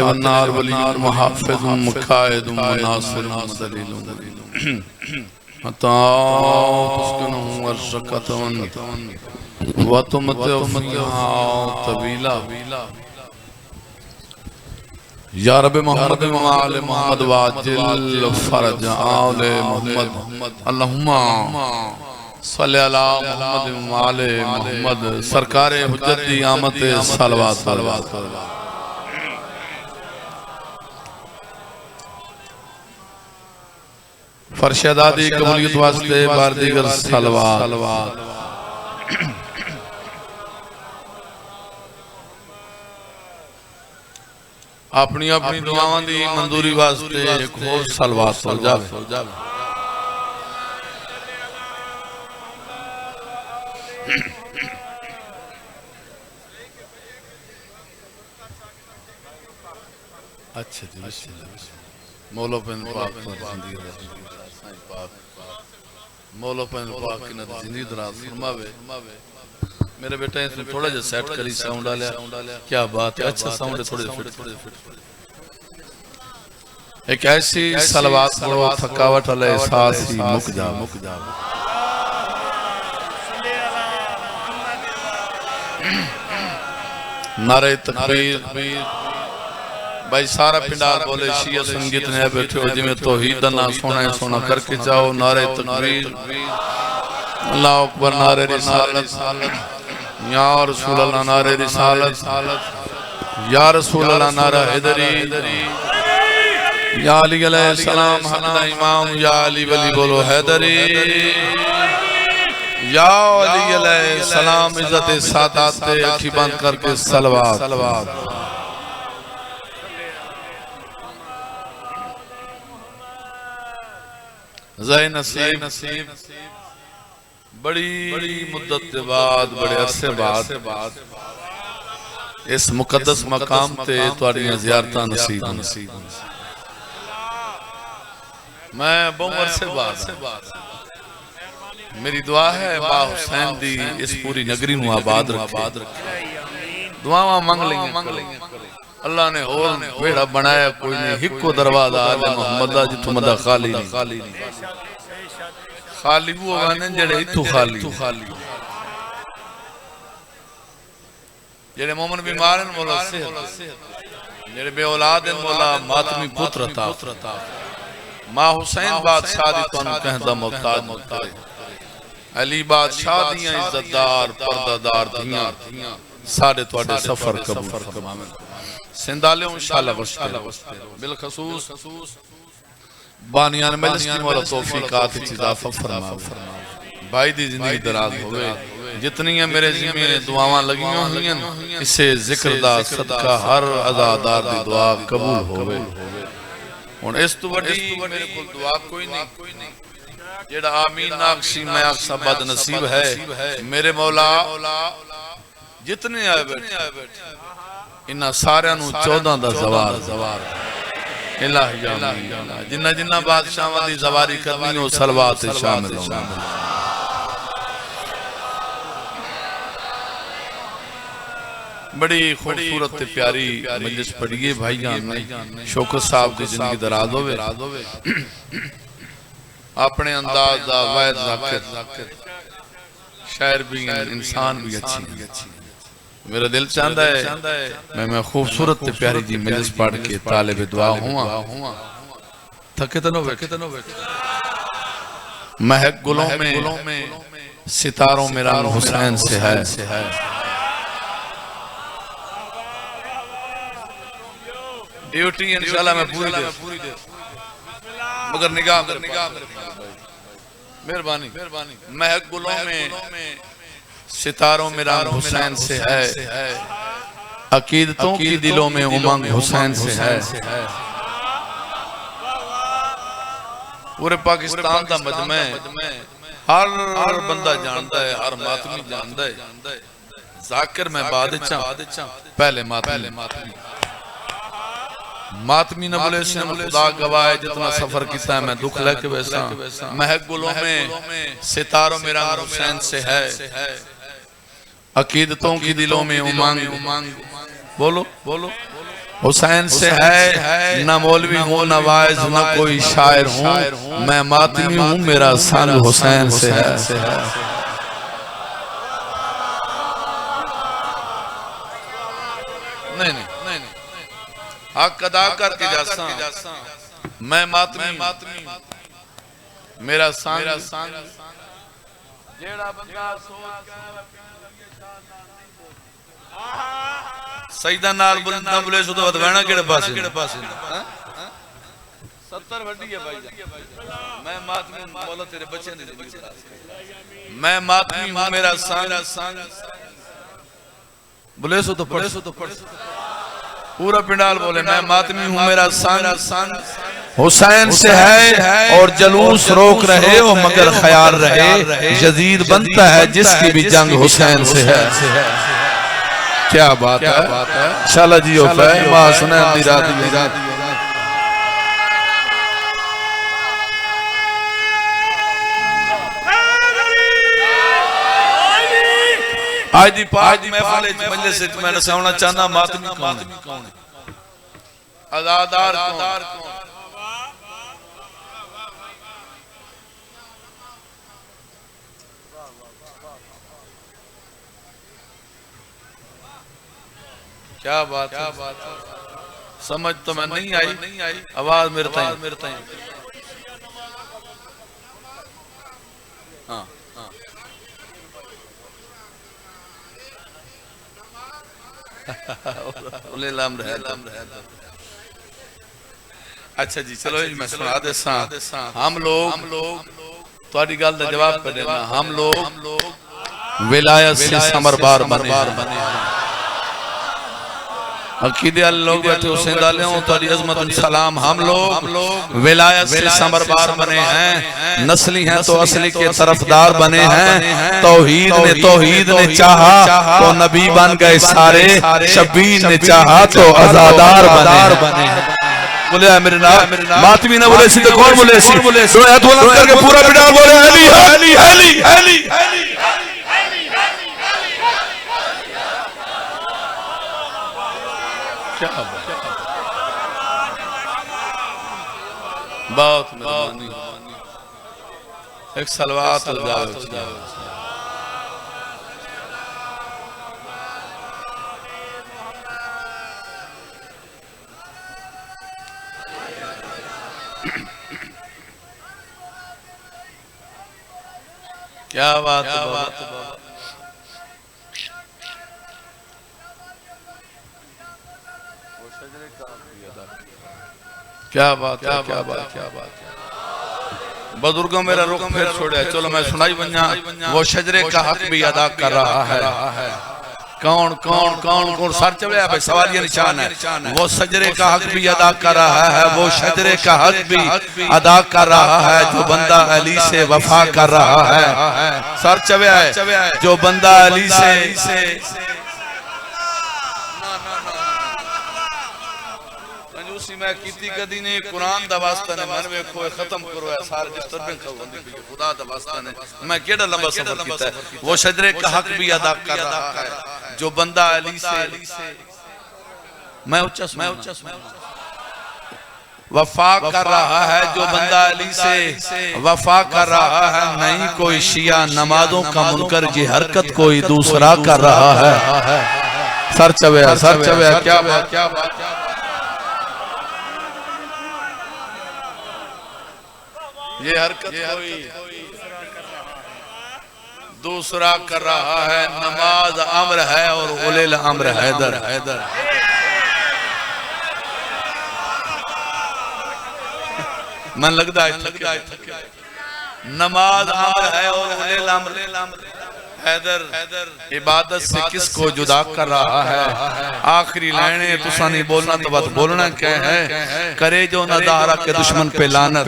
वन्नार वलियुन मुहाफ़िज़ुन मुकाइदुन मुनासिरुन दलीलुन मताउ तुस्किनु वर्शकतुन व तुमतिउ फ़ीहा तवीला या रब्बि मुहम्मद व आले मुहम्मद वाजिल फरज आले मुहम्मद अल्लाहुम्मा सल्लि अला मुहम्मद व आले मुहम्मद सरकारे हुज्जत दी आमत सलवात फरशदादी कबूलियत वास्ते बार दीगर सलवात अपनी अपनी दुआवां दी मंजूरी वास्ते एक होर सलवात हो जावे। अच्छा जी मौला पेन पाक मौला पेन पाक की नदी जिंदगी दराज फरमावे। मेरे बेटा इसने थोड़ा जा सेट करी साउंड डालिया, क्या बात है, अच्छा साउंड है, थोड़े फिट। एक ऐसी सलवात पढ़ो थकावट वाला एहसास ही मुक जा। नारे तकबीर भाई सारा पिंडार बोले शिया संगीत ने बैठे हो जिमें तौहीद ना सोना सोना करके जाओ। नारे तकबीर अल्लाह अकबर नारे रिसालत या रसूल अल्लाह नारे रिसालत या रसूल अल्लाह नारा हैदरी या अली अलैहि सलाम हमदा इमाम या अली वली बोलो हैदरी या अली अलैहि सलाम इज्जत सादात ते अखी बंद करके सलवात ज़ै नसीब बड़ी मुद्दत के बाद बड़े अरसे बाद इस मुकद्दस मकाम ते तुहाड़ियां ज़ियारतां नसीब। मैं बहुत अरसे बाद मेरी दुआ है बा हुसैन दी इस पूरी नगरी नूं आबाद रखे। दुआवां मंग लईयां अल्लाह ने और वेड़ा बनाया कोई नहीं, हिक्को दरवाजा आले मोहम्मद दा जिथों मदा खाली वो गाने जेड़े इथों खाली जेड़े मोमन बीमार हैं मौला सेहत, जेड़े बे औलाद हैं मौला मातमी पुत्र अता। मां हुसैन बादशाह दी तुहानू कहंदा मोहताज अली बादशाह दियां इज्जतदार पर्दादार दियां साडे तुहाडे सफर कबूल फरमावे। सिंधाले इंशाअल्लाह बिलखसूस बानियान मजलिस की मौला तौफीकात इजाफा फरमावे। भाई दी जिंदगी दराज होवे। जितनी मेरे जिम्मे दुआवां लगियां हुई इसे जिक्र दा सदका हर अज़ादार दी दुआ कबूल होवे। हुण इस तो वड्डी मेरे कोल दुआ कोई नहीं जेड़ा आमीन नाकशी मैं आखसा बद नसीब है। मेरे मौला जितने आए बैठे इन्हां सारियां नूं 14 दा ज़वार इलाही जिन्ना जिन्ना बादशाहां दी ज़वारी करनी हो सलवात शामिल होना। बड़ी खूबसूरत प्यारी मजलिस पढ़िए भाईजान ने। शौकत साहब दी जिंदगी दराज होवे, अपने अंदाज दा वाहिद ज़ाकिर शायर भी इंसान भी अच्छी। मेरा दिल चाहता है मैं खूबसूरत प्यारी जी मजलिस पढ़ के तालिब दुआ हुआ। थके तो नो बैठे महक गुलों में सितारों में रंग हुसैन से है। ड्यूटी इंशाल्लाह मैं पूरी दे मगर निगाह मेहरबानी। महक गुलों में सितारों में रंग हुसैन से है, अकीदतों की दिलों में उमंग हुसैन से है। पूरे पाकिस्तान का मजमा हर बंदा जानता है, हर मातमी जानता है। जाकिर मैं बाद पहले मातमी न बोले से खुदा गवाह जितना सफर किया है मैं दुख लेके वैसा। महक गुलों में सितारों में रंग हुसैन से है, अकीदतों की दिलों में उमंग। बोलो हुसैन से है, न मौलवी हूँ न वाइज न कोई शायर हूँ, मैं मातमी हूँ, मेरा सन हुसैन से है। नहीं नहीं नहीं हक अदा करके जासा, मैं मातमी मेरा सन जेड़ा बंदा सोच सईदा नाल बुलंदा बुले सो तो वधवाना केड़े पासे 70 वड्डी है भाई जान। मैं मातमी मौला तेरे बच्चे ने मैं मातमी हूं, मेरा सन बुले सो तो पढ़ पूरा पिंडाल बोले मैं मातमी हूं, मेरा सन हुसैन से है और जलूस रोक रहे हो मगर ख्याल रहे, यजीद बनता है जिसकी भी जंग हुसैन से है। क्या बात है शाला जी मां सुनैन दी रात आज दी पाक महफिल च मजलिस च मैं दसाउना चाहना मातमी कौन है, आजादार कौन। क्या बात है, समझ तो मैं नहीं आई, आवाज मेरे ताई हाँ अच्छा जी चलो मैं सुना देसा। हम लोग थोड़ी गल का जवाब कर देना, हम लोग विलायत से समरबार बने अकीदे वाले लोग बैठे हुसैन वाले हो तो अजमत सलाम। हम लोग विलायत से समरबार बने हैं, नस्ली हैं तो असली के तरफदार बने हैं। तौहीद ने चाहा तो नबी बन गए सारे, शब्बीर ने चाहा तो आजादार बने। बोले मेरे नाम मातमी ना बोले सी तो कौन बोले सी, करके पूरा बिना बोले अली अली अली अली। क्या बहुत मेहरबानी, एक सलवात हो जाए। क्या बात है, क्या बात है, क्या बात है। बुजुर्गों मेरा रुख फिर छोड़ा, चलो मैं सुनाई बन्या। वो शजरे का हक भी अदा कर रहा है। कौन कौन कौन कौन सर चढ़ा भाई, सवाल ये निशान है। वो शजरे का हक भी अदा कर रहा है, वो शजरे का हक भी अदा कर रहा है, जो बंदा अली से वफा कर रहा है। सर चढ़ा है जो बंदा अली से मैं कीती कदी ने कुरान दा वास्ता ने मन वेखो खत्म करो है सारे डिस्टर्बेंस खुदा दा वास्ता ने मैं केड़ा लंबा सफर कीता है। वो शजरे का हक भी अदा कर रहा है, जो बंदा अली से मैं उच्चा वफा कर रहा है, जो बंदा अली से वफा कर रहा है। नहीं कोई शिया नमाजों का मुनकर, ये हरकत कोई दूसरा कर रहा है। सर चवे क्या बात ये हरकत कोई दूसरा कर रहा है। नमाज अम्र है और उलिल अम्र हैदर। मन लगता है नमाज अम्र है और उलिल अम्र हैदर। इबादत से किसको जुदा कर रहा है। आखिरी लाइनें तुसा नहीं बोलना तो बस बोलना क्या है। करे जो नदारा के दुश्मन पे लानत,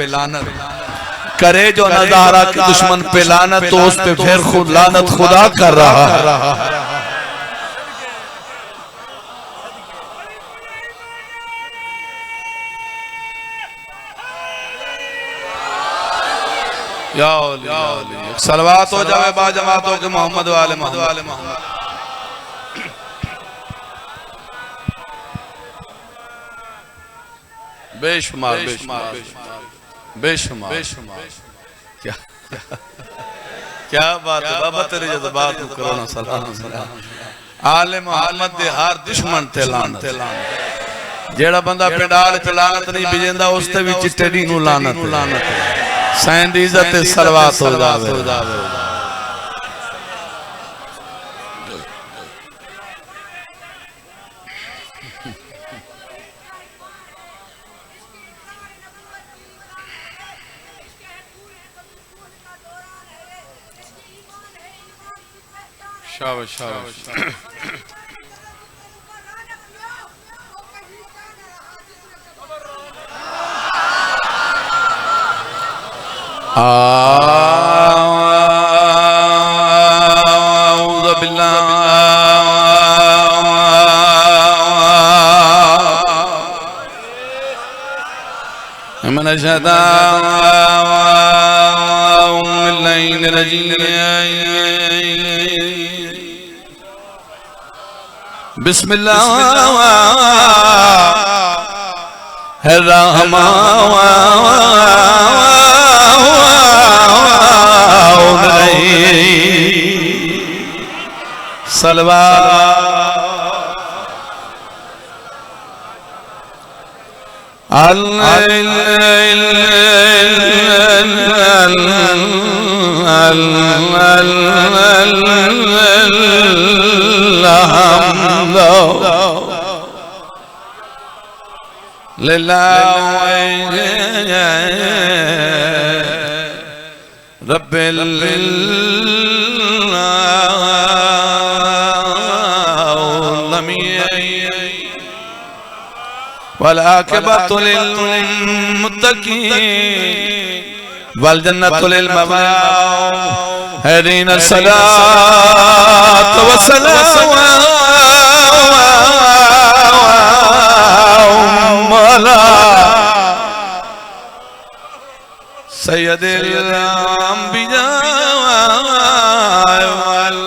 करे जो नजारा के दुश्मन पे लानत, तो उस पे फिर खुद लानत खुदा कर रहा है। सलवात हो जावे बा जमातों के मोहम्मद वाले मोहम्मद। बेशुमार बेशुमार क्या क्या बात है बाबा तेरे जज्बात को करो ना सलाम आले मोहम्मद दे हर दुश्मन ते लानत जेड़ा बंदा पिंडाल च लानत नहीं बिजेंदा उस ते भी चिट्टे दी नु लानत सैन दी इज्जत ते सलवात हो जावे शाबाश शाबाश आऊज़ु बिल्लाहि मिनश शैतानिर रजीम बिस्मिल्लाहिर्रहमानिर्रहीम सलवा रब्बिल आलमीन वल आक़िबतु लिल मुत्तक़ीन वल जन्नतु लिल मुत्तक़ीन सलात व सलाम सय्यदिल अंबिया वल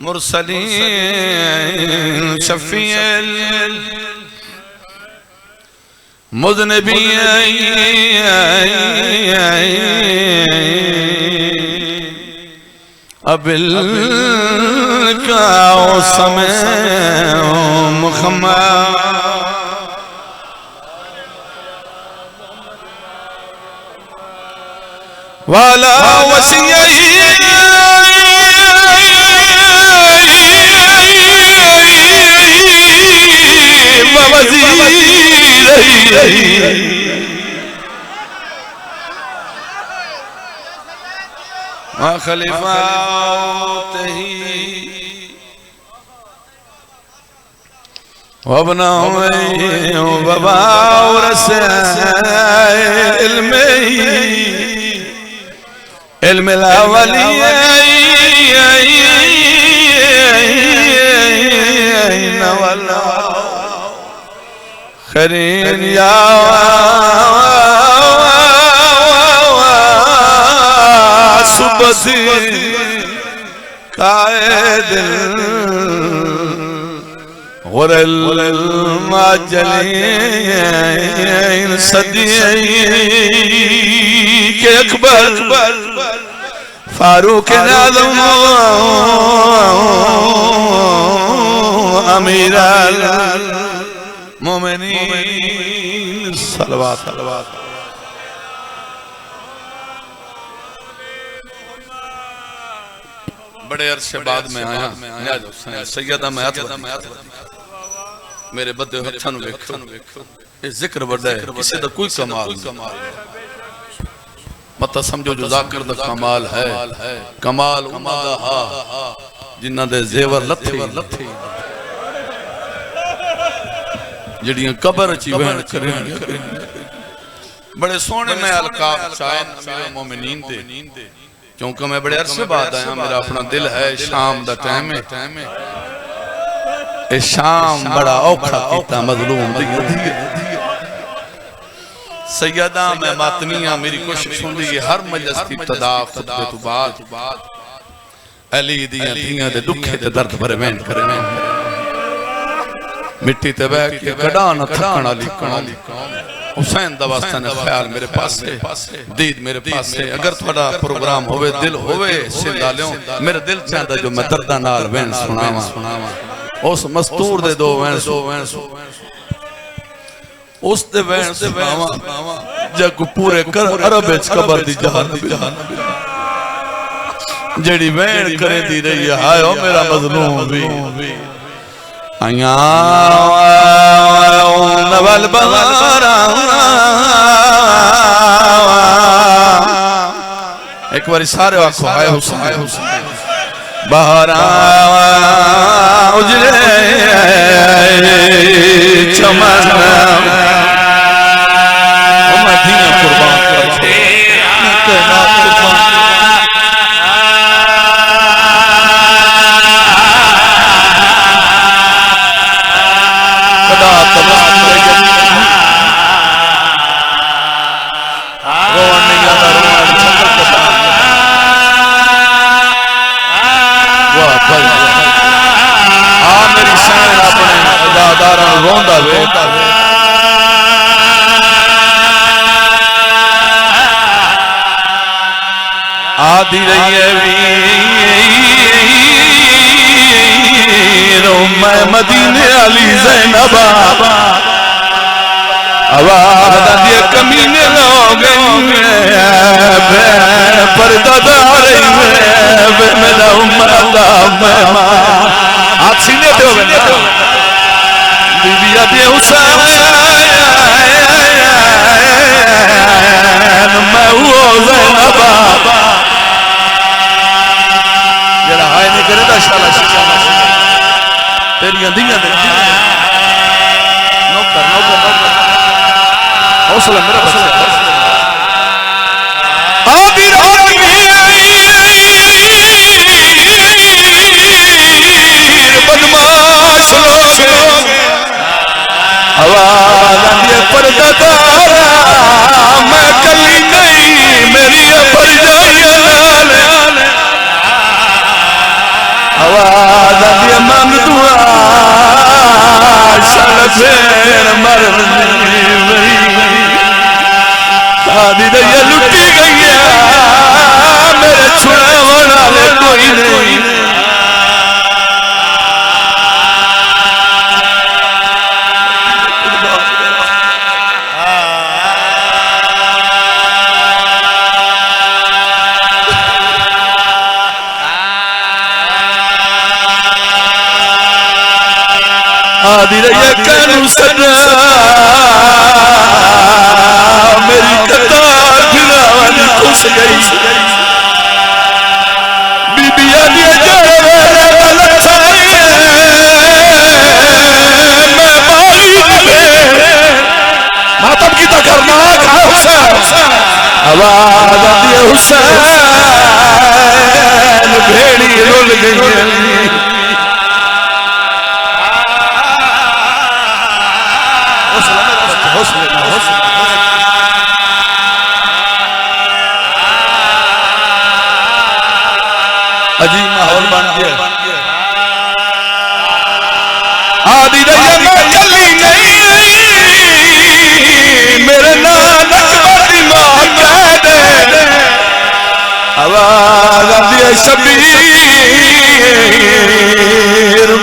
मुरसलीन शफीअल मुज़निबीन अबिल काओ समय मुहम्मद वाला वसीयही व खलीफातही वबनाए वबारस इल्म अल-अवलिय्यीन वल आखिरीन या सुबसी कायदिल गुरल माजलीन सदीक़ अकबर फारूक आज़म अमीर अल मोमिनीन सलवात सलवात बड़े अरसे बाद में आया सैयदा मैं मेरे बदे हथां नूं वेखो ये जिक्र बड़ा है किसी दा कोई कमाल मत समझो जो जाकिर दा कमाल है कमाल उन्हां दा हा जिन्हां दे जेवर लथे जड़ियां कबर च वहन करें बड़े सोहने मैं अलकाब चाहे अमीर मोमिनीन दे क्योंकि मैं बड़े अरसे बाद आया मेरा अपना दिल है शाम दा टाइम है ए शाम बड़ा औखा कीता मजलूम दी सैयदा मैं मातनिया मेरी कोशिश होंदी है हर मजलिस की इब्तिदा खुतबे तो बाद अली दी धियां दे दुखे ते दर्द भरे वहन करे मिट्टी ते बह के कड़ा न थकण वाली कौम हुसैन दा वास्ता ने ख्याल मेरे पासे दीद मेरे पासे अगर थोड़ा प्रोग्राम होवे दिल होवे सिंधालियों मेरे दिल चाहता जो मैं दर्दा नाल वैन सुनावा उस मस्तूर दे दो वैन उस दे वैन सुनावा जग पूरे कर अरब विच कबर दी जहान जेड़ी वैन करे दी रही है हाय ओ मेरा मजलूम भी आया नवल बहारा एक बार सारे आखो हाय हुसैन बहारा उजरे चमन मदीना कुर्बान करते रोंदा वे आदि रही है वीरो मैं मदीने अली ज़ैनब आवाज़ दिए कमीने लोग पर्दा रही मेरा उम्र का मेहमान आप सीने पे हो बीबी अबी हुसैन मैं वो ज़ैनब जरा हाय नहीं करे तो शाला तेरी अंधियां नौकर हौसला मेरा बच्चा आदि बदमाश लोग आवाज़ आती है पर्दादारा मैं कली नहीं मेरी परजाइयां आवाज़ आती है मन दुआ चल फेर मर आदि ये लुटी गई है मेरे छुड़े वाले कोई नहीं आदि रही कनु सदा मेरी कतार फिरावन खुश गई बीबी आदि मैं माली मातम की तो करना हुसैन आवाज़ आती है हुसैन भेड़ी रुल गई अजीब माहौल बन गया आदि रही मैं चली नहीं मेरे नानक दिमाग कह दे आवाज़ आती है शबीर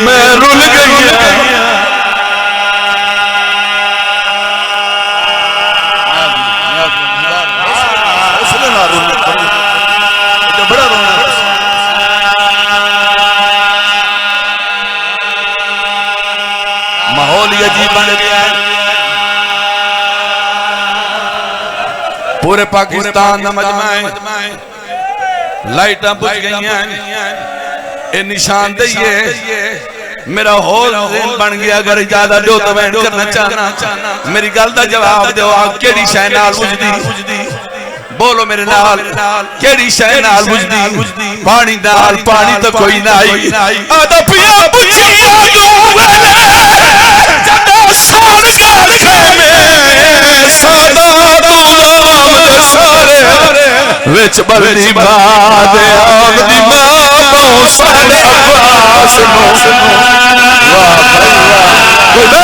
मैं रुल गई माहौल अजीब बन गया है पूरे पाकिस्तान का मजमा है लाइटां बुझ गई हैं ये निशानदेही है मेरा होल बन गया अगर ज्यादा दो तो मैं करना चाहना मेरी गल का जवाब दो केड़ी शै नाल बुझदी बोलो मेरे नाल केड़ी शै नाल बुझदी पानी नाल पानी तो कोई ना आई आदा पिया बुझिया जदा साल कर खेमे सादा गुलाम दे सारे विच बलदी बात आमदी मां बहु सारे अब्बास नो वाह भाई वाह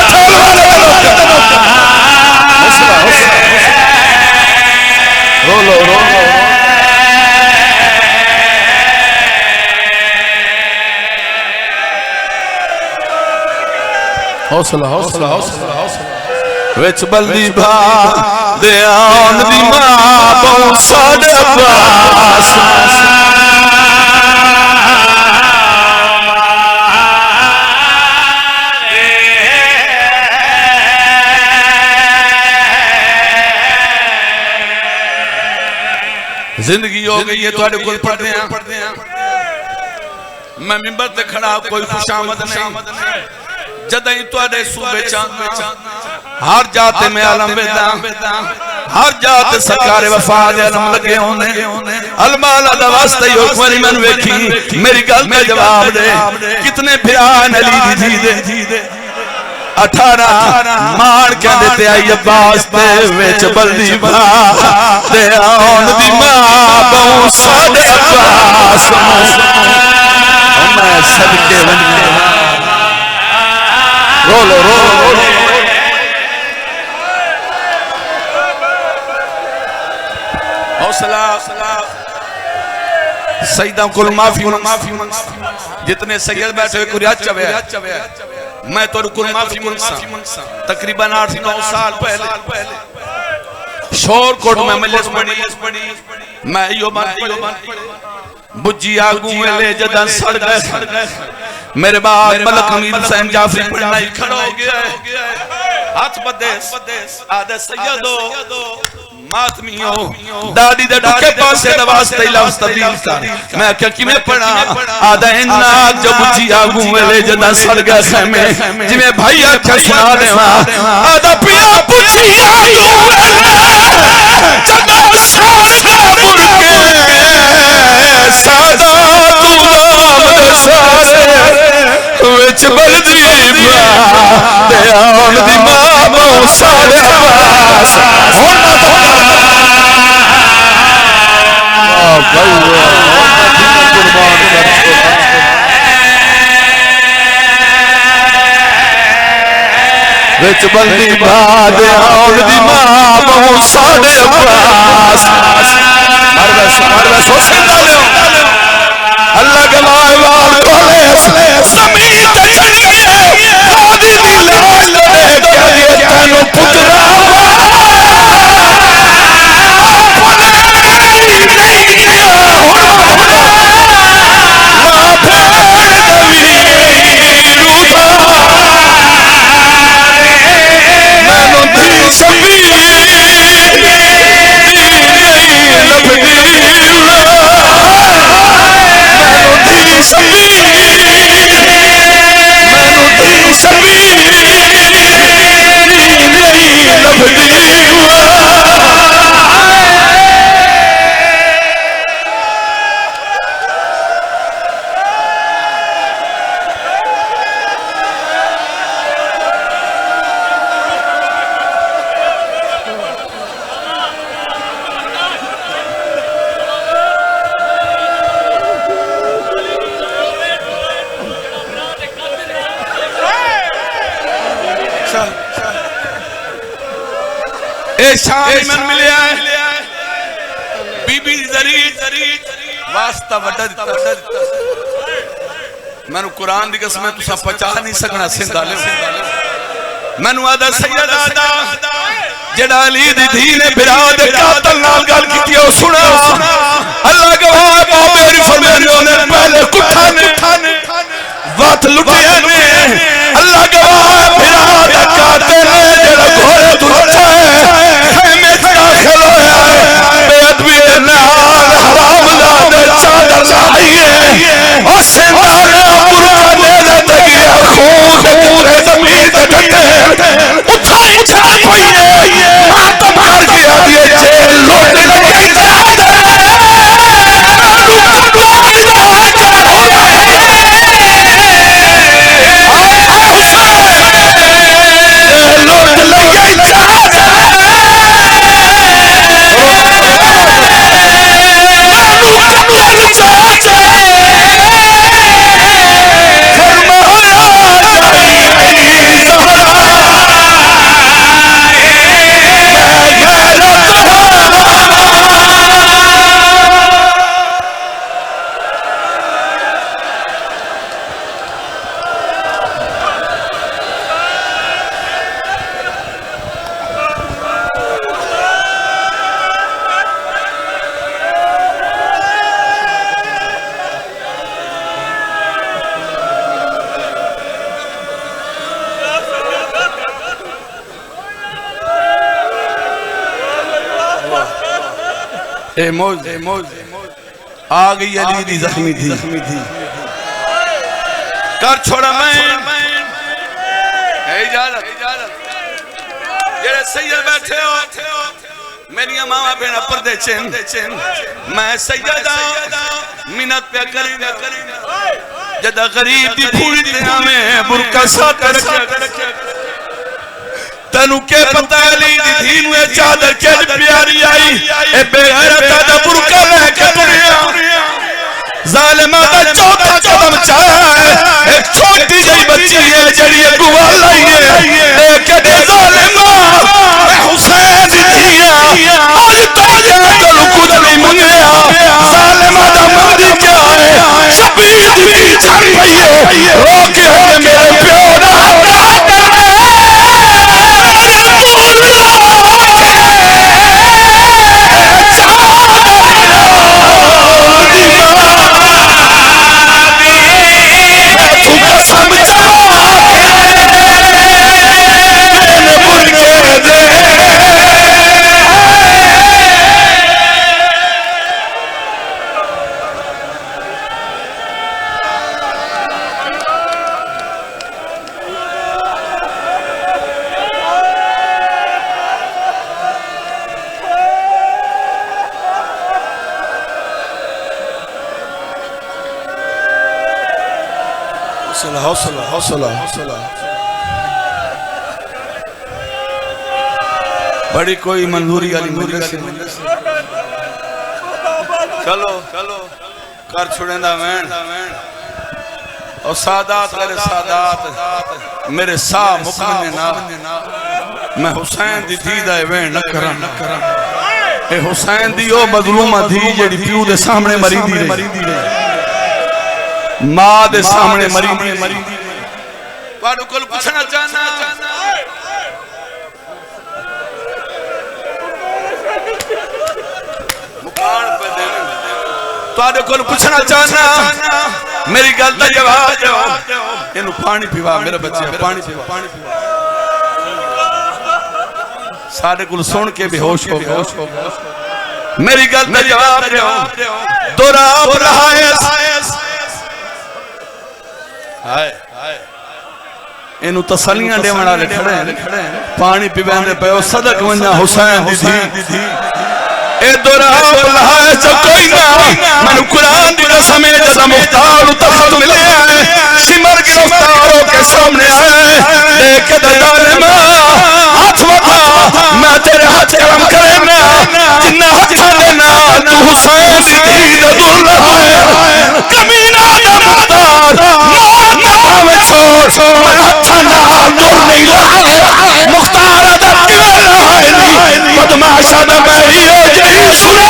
हौसला हौसला हौसला हौसला विच बल्दी भा दे आन दी मां बहु साडे अब्बास जिंदगी हो गई है तुहाडे कोल पढ़दे हैं मैं मिंबर ते खड़ा कोई खुशामद नहीं जदई तुहाडे सूबे चांद हर जाते में आलम बेदा हर जात सरकार वफा दे आलम लगे होने अलमाला दा वास्ते ही हुक्म मन वेखी मेरी गल दा जवाब दे कितने भ्यान अली दी दे 18 मान कहंदे ते आई अब्बास ते विच बल्दी भा ते आउण दी मां बहु साडे अब्बास मैं सदके वन्ने रोलो रोलो हौसला सईदा कुल माफी जितने सैयद बैठे हुए कुरिया चवे मैं तो कुल माफी मंगसा तकरीबन 8-9 साल पहले शोरकोट में मजलिस पढ़ी मैं यो बन बुज्जी आगू वेले जदा सड़ गए मेरे बाद मलक अमीर हुसैन जाफरी पढ़ना ही खड़ा हो गया हाथ बदेस आदे सैयदो मातमियो दादी दे डुके पासे दा वास्ते लफ्ज तब्दील कर मैं क्या किवें पढ़ा आदा इन्ना जब बुझी आगू वेले जदा सड़ गए खेमे जिवें भाई आख्या सुना देवा आदा पिया बुझी आगू जदा सासा मुर्गे सादा तू नाम दे सारे विच बलदी बा ते आउण दी मां बहु साडे अब्बास हुण विच बल्दी बाद आउण दी मां बहु साडे अब्बास मरवस होसला लियो अल्लाह गवाह वाल तोले जमीन ते चढ़िए दादी दी लाश लड़े करिए तैनू पुत्रा शान मन मिलया बीबी जरी वास्ता वड्डा दिता मैनू कुरान दी कसम तुसा पचा नहीं सकना सिंधा ले मैनू आदा सैयद आदा जेड़ा अली दी धी ने बिरा दे कातल नाल गल कीती ओ सुना अल्लाह गवाह बाबे री फरमाने ने पहले कुठा ने वात लुटिया ने अल्लाह गवाह बिरा दा कातल जेड़ा घोड़े तू लुटा है ए मौज आ गई अली दी जख्मी थी कर छोड़ा मैं इजाजत जेड़े सैयद बैठे हो मेरी मावा बेना पर्दे चेन मैं सैयदा मिन्नत पे करेंगे जदा गरीब दी फूली ते आवे बुरका साथ रखे तनु के पता अली दी धी नु चादर के प्यारी आई ए बेगैरत दा बुरका लेके टुरिया जालिमा दा चौथा कदम चाहे एक छोटी सी बच्ची है जड़ी गुवा लाई है ए कदे जालिमा मैं हुसैन दी धिया आज ताजे तनु खुद नहीं मंगया जालिमा दा मंदी क्या है शबीर दी धी छड़ पई है रो के मेरे प्यो दा हौसला बड़ी कोई मंजूरी वाली मजलिस चलो कर छुड़ेंदा वैन और सादात करे सादात मेरे सा मुकमने ना मैं हुसैन दी धी दा वैन न करा ए हुसैन दी ओ मजलूमा धी जेड़ी प्यू दे सामने मरी दी मां दे सामने मरी तुहाडे कोल पूछना चाहना मुकान पे देने तुहाडे कोल पूछना चाहना मेरी गल दा जवाब दो इनु पानी पीवा मेरे बच्चे पानी पीवा साडे कोल सुन के बेहोश हो गए मेरी गल दा जवाब दो दोरा रहा है हाय इनु तसलियां देवण वाले खड़े पानी पीवेंदे पयो सदक वन्ना हुसैन दी धी ए दोरा बुलाए च कोई ना मैनू कुरान दी कसम है जदा मुख्तार तख्त मिले सिमर गिरफ्तारों के सामने आए देख के जालिमा हाथ वधा मैं तेरे हाथ करम करना जिन्ना हाथ देना तू हुसैन दी धी दा दुल्हा है कमीना दा मुख्तार मैं छोड़ मैं हाथा ना दूर नहीं लाए मुख्तार दा किला है नी बदमाशा दा मैं ही जई सुना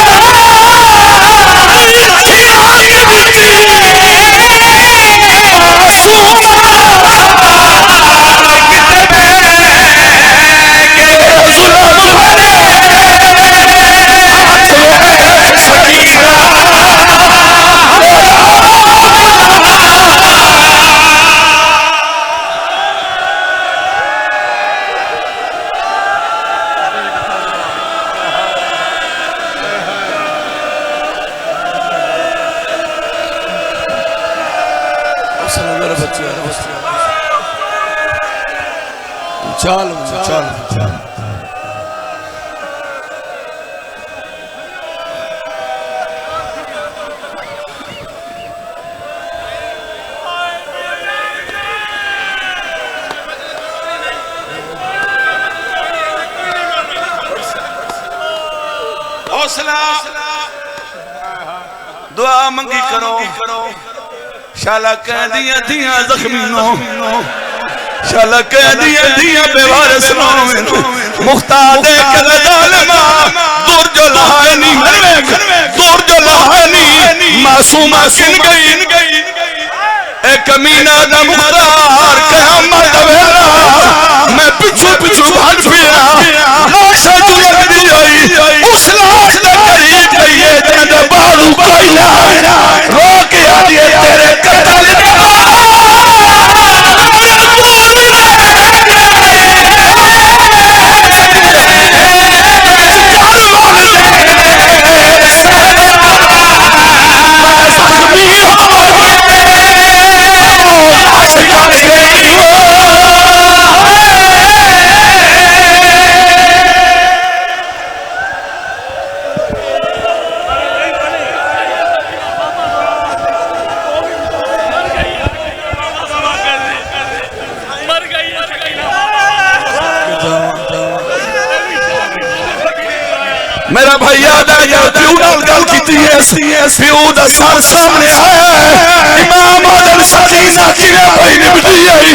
चल चल हौसला दुआ मंगी करो शाला कह दिया दिया जख्मीनों शाला कह दिया दिया बेवारस मुख्तार दे के जालिमा दूर जो लहानी दूर जो लहानी मासूमा किन गई ए कमीना दा मुख्तार क़यामत वेला मैं पिछू पिछू भाग फिरा लाशा जो लगदी आई उस लाश दे करीब गई जेदा बालू कोई ना रो के आदी तेरे कत्ल मेरा भाई याद आ गया प्यो नाल गल कीती है प्यो दा सर सामने है इमाम आदम सकीना किवें भाई निभदी आई